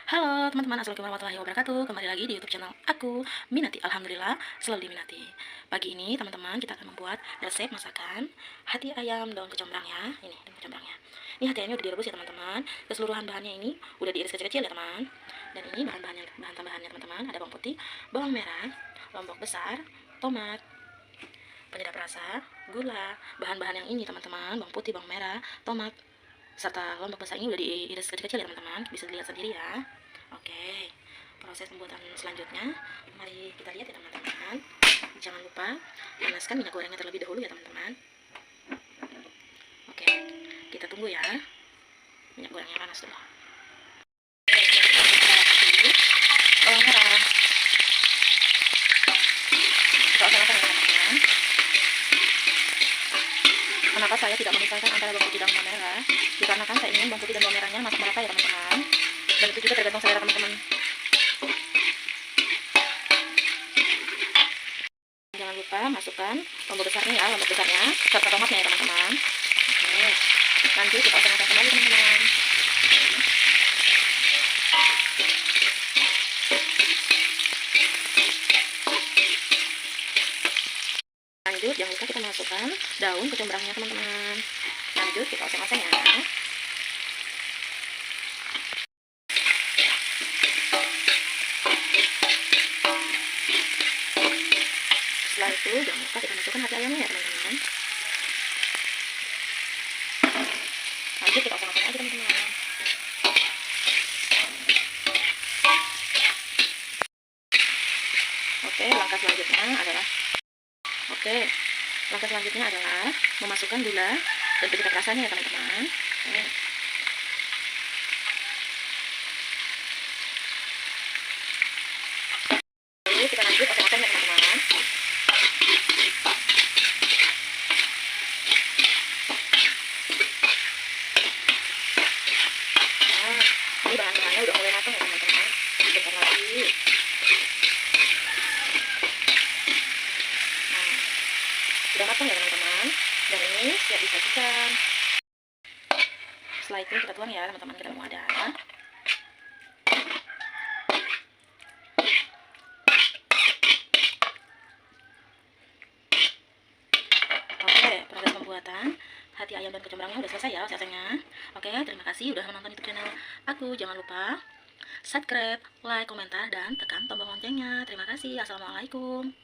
Halo teman-teman, assalamualaikum warahmatullahi wabarakatuh. Kembali lagi di YouTube channel aku, Minati. Alhamdulillah selalu diminati. Pagi ini teman-teman kita akan membuat resep masakan hati ayam daun kecombrang ya. Ini daun kecombrangnya. Ini hati ayamnya udah direbus ya teman-teman. Keseluruhan bahannya ini udah diiris kecil-kecil ya teman. Dan ini bahan tambahannya teman-teman. Ada bawang putih, bawang merah, lombok besar, tomat, penyedap rasa, gula. Bahan-bahan yang ini teman-teman, bawang putih, bawang merah, tomat, serta lombok besar ini udah diiris kecil-kecil ya teman-teman, bisa dilihat sendiri ya. Oke, proses pembuatan selanjutnya mari kita lihat ya teman-teman. Jangan lupa panaskan minyak gorengnya terlebih dahulu ya teman-teman. Oke, kita tunggu ya minyak gorengnya panas dulu. Bawang merah kita oseng-oseng ya teman-teman. Kenapa saya tidak memisahkan antara bawang putih dan bawang merah? Dikarenakan saya ingin bawang putih dan bawang merahnya masuk merata ya teman-teman. Dan itu juga tergantung selera teman-teman. Jangan lupa masukkan lombok besarnya ya, lombok besarnya serta tomatnya ya teman-teman. Oke, lanjut kita oseng-oseng kembali teman-teman. Lanjut, jangan lupa kita masukkan daun kecombrangnya teman-teman. Lanjut kita oseng-oseng ya. Setelah itu jangan lupa kita masukkan hati ayamnya ya teman-teman. Lanjut kita oseng-oseng lagi teman-teman. Langkah selanjutnya adalah memasukkan gula dan penyedap rasanya ya teman-teman. Lalu kita lanjut oseng-oseng ya teman-teman. Ini bahan-bahannya udah mulai matang ya teman-teman. Sebentar lagi. Sudah matang ya teman-teman. Dan ini siap disajikan. Setelah itu kita tuang ya teman-teman ke dalam wadah. Oke, proses pembuatan hati ayam dan kecombrangnya udah selesai ya prosesnya. Oke, terima kasih udah menonton YouTube channel aku. Jangan lupa subscribe, like, komentar, dan tekan tombol loncengnya. Terima kasih. Assalamualaikum.